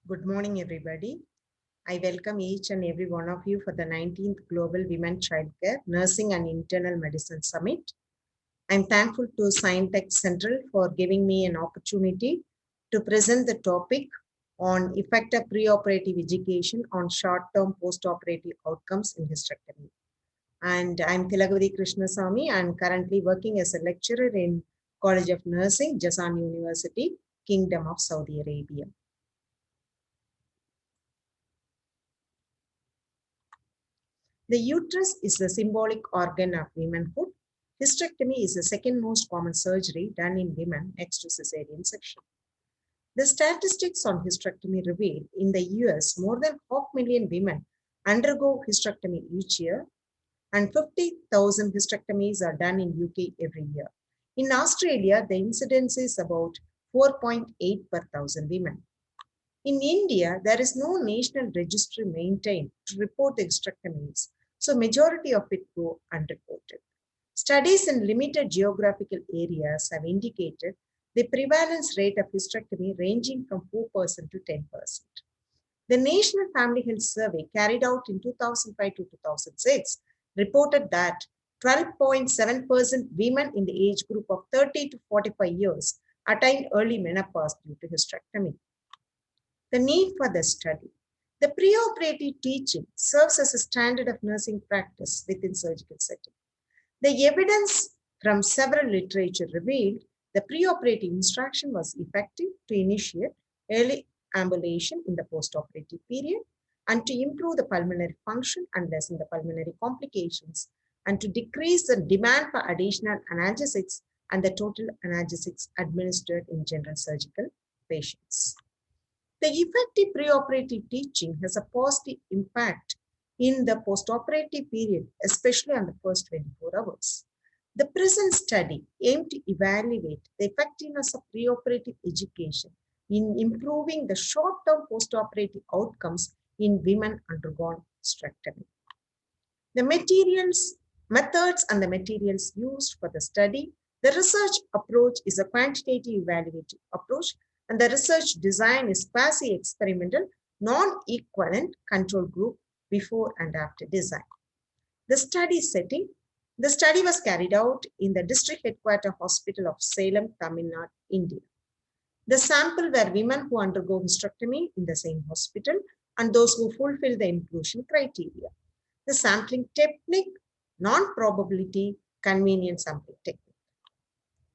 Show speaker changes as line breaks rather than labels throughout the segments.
Good morning, everybody. I welcome each and every one of you for the 19th Global Women Childcare Nursing and Internal Medicine Summit. I'm thankful to SciTech Central for giving me an opportunity to present the topic on effective preoperative education on short-term postoperative outcomes in hysterectomy. And I'm Thilagavathi Krishnasamy. I'm currently working as a lecturer in College of Nursing, Jazan University, Kingdom of Saudi Arabia. The uterus is the symbolic organ of womanhood. Hysterectomy is the second most common surgery done in women next to cesarean section. The statistics on hysterectomy reveal in the US more than 500,000 women undergo hysterectomy each year, and 50,000 hysterectomies are done in UK every year. In Australia, the incidence is about 4.8 per thousand women. In India, there is no national registry maintained to report the hysterectomies, so majority of it go unreported. Studies in limited geographical areas have indicated the prevalence rate of hysterectomy ranging from 4% to 10%. The National Family Health Survey carried out in 2005 to 2006 reported that 12.7% women in the age group of 30 to 45 years attained early menopause due to hysterectomy. The need for the study. The preoperative teaching serves as a standard of nursing practice within surgical setting. The evidence from several literature revealed the preoperative instruction was effective to initiate early ambulation in the postoperative period and to improve the pulmonary function and lessen the pulmonary complications and to decrease the demand for additional analgesics and the total analgesics administered in general surgical patients. The effective preoperative teaching has a positive impact in the postoperative period, especially on the first 24 hours. The present study aimed to evaluate the effectiveness of preoperative education in improving the short-term postoperative outcomes in women undergone hysterectomy. The methods and the materials used for the study. The research approach is a quantitative evaluative approach, and the research design is quasi-experimental, non-equivalent control group before and after design. The study setting. The study was carried out in the district headquarters hospital of Salem, Tamil Nadu, India. The sample were women who undergo hysterectomy in the same hospital and those who fulfill the inclusion criteria. The sampling technique, non-probability, convenient sampling technique.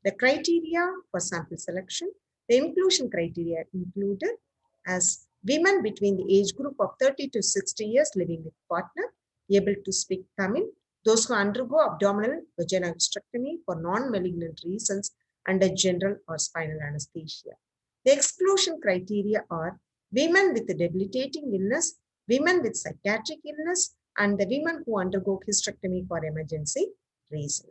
The criteria for sample selection. The inclusion criteria included as women between the age group of 30 to 60 years living with partner, able to speak Tamil, those who undergo abdominal vaginal hysterectomy for non-malignant reasons under general or spinal anesthesia. The exclusion criteria are women with a debilitating illness, women with psychiatric illness, and the women who undergo hysterectomy for emergency reason.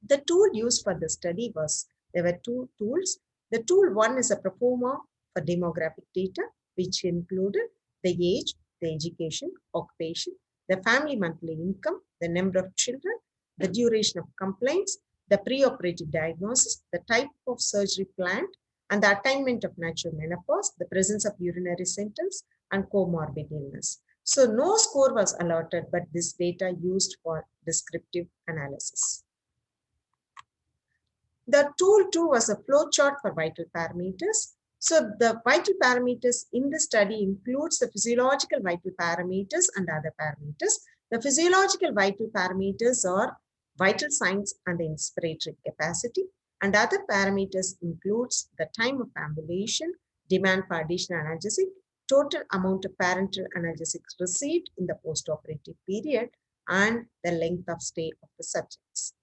The tool used for the study was, there were two tools. The tool one is a proforma for demographic data, which included the age, the education, occupation, the family monthly income, the number of children, the duration of complaints, the preoperative diagnosis, the type of surgery planned, and the attainment of natural menopause, the presence of urinary symptoms, and comorbid illness. So no score was allotted, but this data used for descriptive analysis. The tool 2 was a flow chart for vital parameters. So the vital parameters in the study includes the physiological vital parameters and other parameters. The physiological vital parameters are vital signs and the inspiratory capacity, and other parameters includes the time of ambulation, demand for additional analgesic, total amount of parenteral analgesics received in the postoperative period, and the length of stay of the subjects.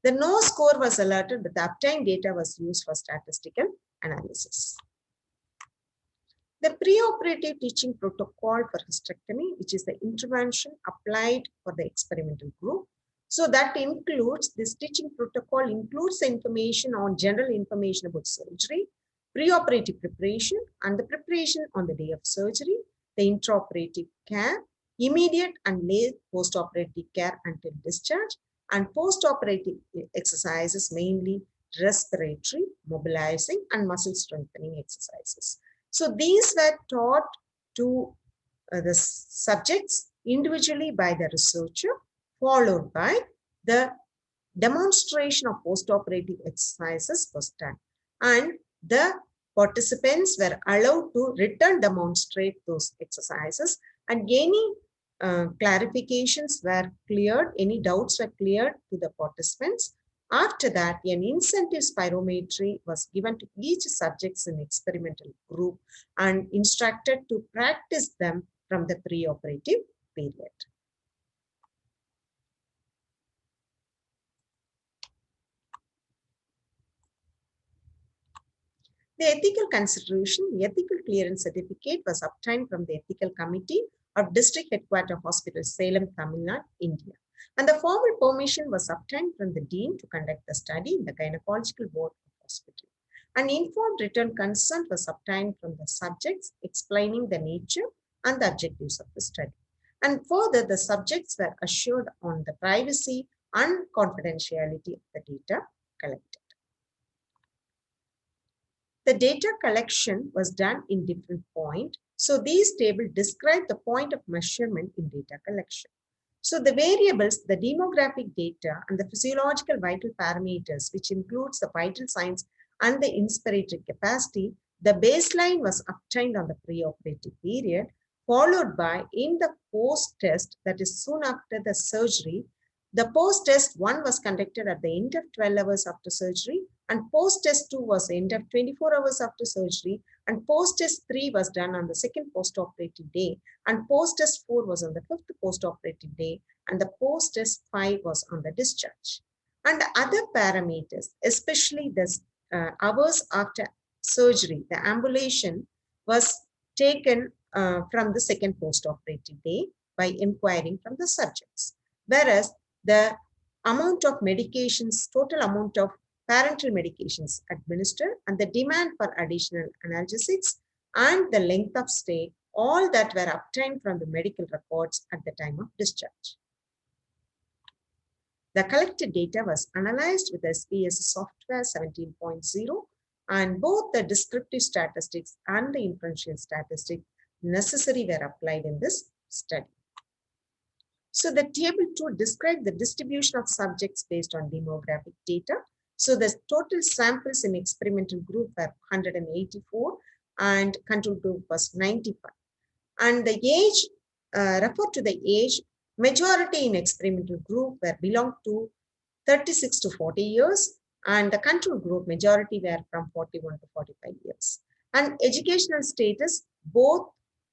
The no score was allotted, but the obtained data was used for statistical analysis. The preoperative teaching protocol for hysterectomy, which is the intervention applied for the experimental group. So that includes, this teaching protocol includes the information on general information about surgery, preoperative preparation, and the preparation on the day of surgery, the intraoperative care, immediate and late postoperative care until discharge, and postoperative exercises, mainly respiratory, mobilizing, and muscle strengthening exercises. So these were taught to the subjects individually by the researcher, followed by the demonstration of postoperative exercises was done. And the participants were allowed to return demonstrate those exercises, and any clarifications were cleared, any doubts were cleared to the participants. After that, an incentive spirometry was given to each subjects in experimental group and instructed to practice them from the preoperative period. The ethical consideration, the ethical clearance certificate was obtained from the Ethical Committee of District Headquarters Hospital, Salem, Tamil Nadu, India. And the formal permission was obtained from the Dean to conduct the study in the Gynecological Ward of the hospital. An informed written consent was obtained from the subjects explaining the nature and the objectives of the study. And further, the subjects were assured on the privacy and confidentiality of the data collected. The data collection was done in different points. So these tables describe the point of measurement in data collection. So the variables, the demographic data and the physiological vital parameters, which includes the vital signs and the inspiratory capacity, the baseline was obtained on the preoperative period, followed by in the post-test, that is soon after the surgery. The post-test 1 was conducted at the end of 12 hours after surgery, and post-test 2 was end of 24 hours after surgery, and post-test 3 was done on the second post-operative day, and post-test 4 was on the fifth post-operative day, and the post-test 5 was on the discharge. And the other parameters, especially the hours after surgery, the ambulation was taken from the second post-operative day by inquiring from the subjects, whereas the amount of medications, total amount of parenteral medications administered, and the demand for additional analgesics, and the length of stay, all that were obtained from the medical records at the time of discharge. The collected data was analyzed with SPS software 17.0, and both the descriptive statistics and the inferential statistics necessary were applied in this study. So the table 2 describes the distribution of subjects based on demographic data. So the total samples in experimental group were 184 and control group was 95. And the age, referred to the age, majority in experimental group were belonged to 36 to 40 years, and the control group majority were from 41 to 45 years. And educational status,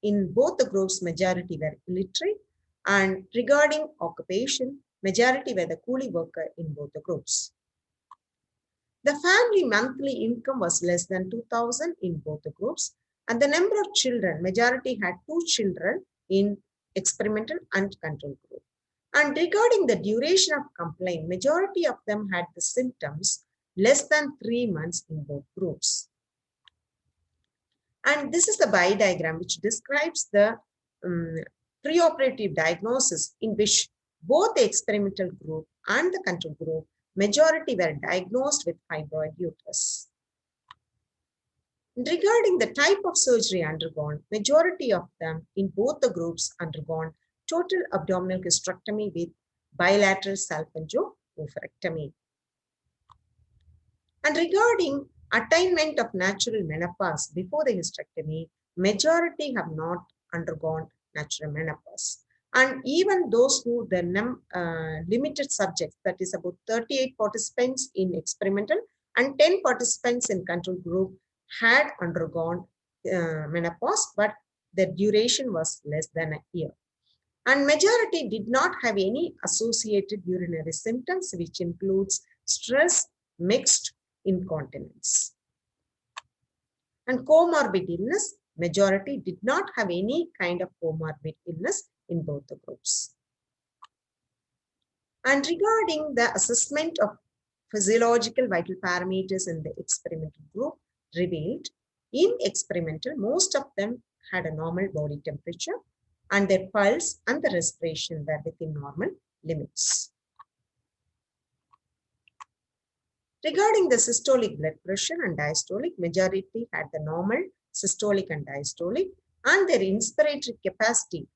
in both the groups, majority were illiterate, and regarding occupation, majority were the coolie worker in both the groups. The family monthly income was less than 2,000 in both the groups, and the number of children, majority had 2 children in experimental and control group. And regarding the duration of complaint, majority of them had the symptoms less than 3 months in both groups. And this is the pie diagram which describes the preoperative diagnosis, in which both the experimental group and the control group majority were diagnosed with fibroid uterus. Regarding the type of surgery undergone, majority of them in both the groups undergone total abdominal hysterectomy with bilateral salpingo-oophorectomy. And regarding attainment of natural menopause before the hysterectomy, majority have not undergone natural menopause. And even those who the limited subjects, that is about 38 participants in experimental and 10 participants in control group, had undergone menopause, but the duration was less than a year. And majority did not have any associated urinary symptoms, which includes stress, mixed incontinence. And comorbid illness, majority did not have any kind of comorbid illness in both the groups. And regarding the assessment of physiological vital parameters in the experimental group, revealed in experimental, most of them had a normal body temperature, and their pulse and the respiration were within normal limits. Regarding the systolic blood pressure and diastolic, majority had the normal systolic and diastolic, and their inspiratory capacity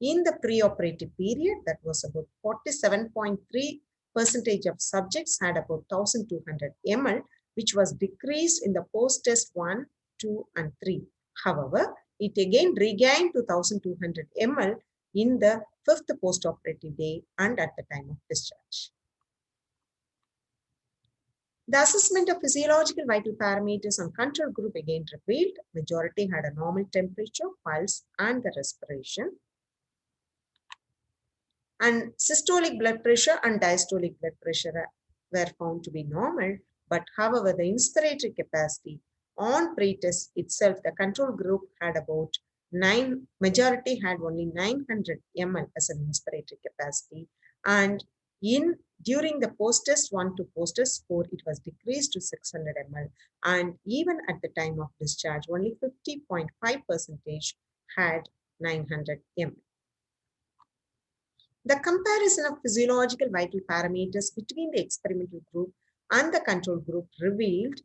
in the preoperative period, that was about 47.3% of subjects had about 1200 ml, which was decreased in the post-test 1, 2, and 3. However, it again regained to 1200 ml in the 5th postoperative day and at the time of discharge. The assessment of physiological vital parameters on control group again revealed majority had a normal temperature, pulse, and the respiration. And systolic blood pressure and diastolic blood pressure were found to be normal, but however, the inspiratory capacity on pretest itself, the control group had about majority had only 900 ml as an inspiratory capacity, and during the post-test 1 to post-test 4, it was decreased to 600 ml, and even at the time of discharge, only 50.5% had 900 ml. The comparison of physiological vital parameters between the experimental group and the control group revealed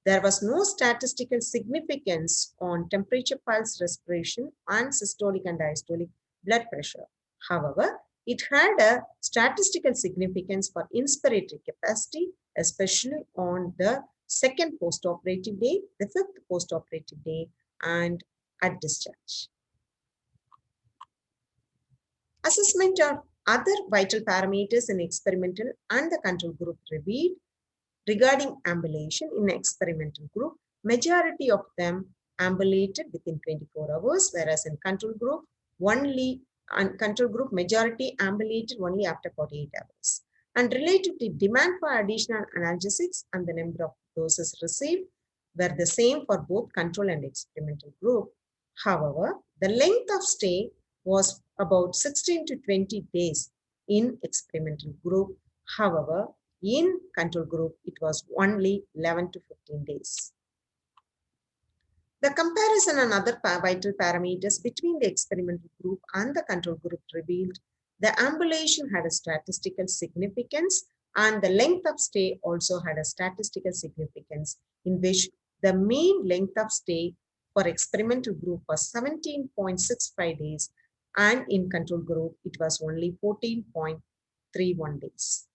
there was no statistical significance on temperature, pulse, respiration, and systolic and diastolic blood pressure. However, it had a statistical significance for inspiratory capacity, especially on the 2nd postoperative day, the 5th postoperative day, and at discharge. Assessment of other vital parameters in experimental and the control group revealed regarding ambulation in the experimental group, majority of them ambulated within 24 hours, whereas in control group, majority ambulated only after 48 hours. And related to demand for additional analgesics and the number of doses received were the same for both control and experimental group. However, the length of stay was about 16 to 20 days in experimental group. However, in control group, it was only 11 to 15 days. The comparison on other vital parameters between the experimental group and the control group revealed the ambulation had a statistical significance, and the length of stay also had a statistical significance, in which the mean length of stay for experimental group was 17.65 days, and in control group, it was only 14.31 days.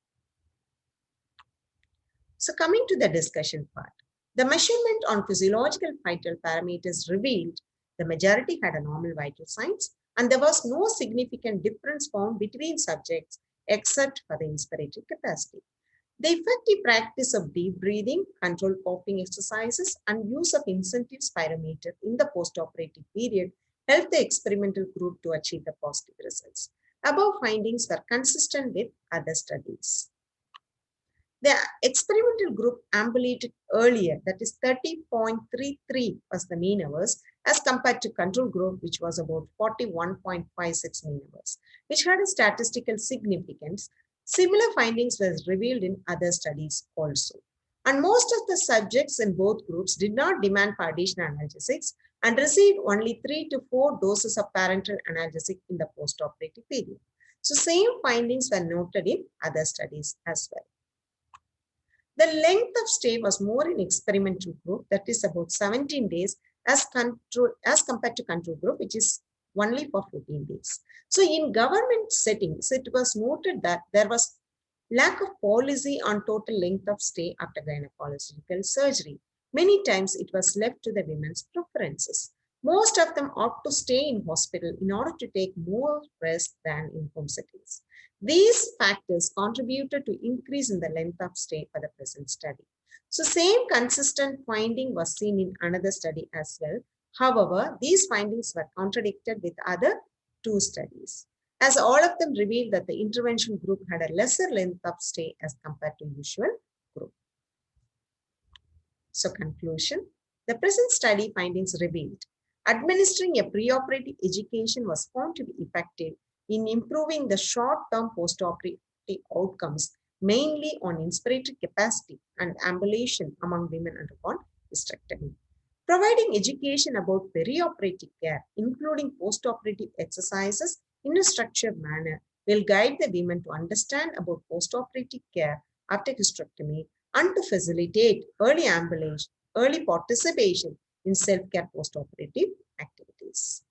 So coming to the discussion part, the measurement on physiological vital parameters revealed the majority had a normal vital signs, and there was no significant difference found between subjects except for the inspiratory capacity. The effective practice of deep breathing, controlled coughing exercises, and use of incentive spirometer in the postoperative period helped the experimental group to achieve the positive results. Above findings were consistent with other studies. The experimental group ambulated earlier, that is 30.33 was the mean hours, as compared to control group, which was about 41.56 mean hours, which had a statistical significance. Similar findings were revealed in other studies also. And most of the subjects in both groups did not demand for additional analgesics and received only 3 to 4 doses of parenteral analgesic in the postoperative period. So same findings were noted in other studies as well. The length of stay was more in experimental group, that is about 17 days, as compared to control group, which is only for 14 days. So in government settings, it was noted that there was lack of policy on total length of stay after gynecological surgery. Many times it was left to the women's preferences. Most of them opt to stay in hospital in order to take more rest than in home settings. These factors contributed to increase in the length of stay for the present study. So same consistent finding was seen in another study as well. However, these findings were contradicted with other 2 studies, as all of them revealed that the intervention group had a lesser length of stay as compared to usual group. So conclusion, the present study findings revealed administering a preoperative education was found to be effective in improving the short-term postoperative outcomes, mainly on inspiratory capacity and ambulation among women undergone hysterectomy. Providing education about perioperative care, including postoperative exercises in a structured manner, will guide the women to understand about postoperative care after hysterectomy and to facilitate early ambulation, early participation in self-care postoperative activities.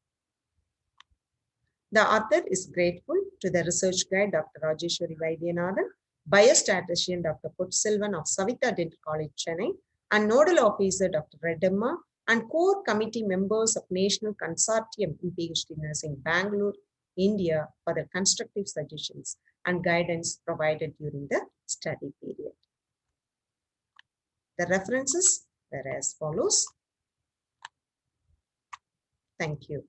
The author is grateful to the research guide Dr. Rajeshwari Vaidyanathan, biostatistician Dr. Putselvan of Savitha Dental College, Chennai, and nodal officer Dr. Redamma, and core committee members of National Consortium in PhD Nursing, Bangalore, India, for their constructive suggestions and guidance provided during the study period. The references were as follows. Thank you.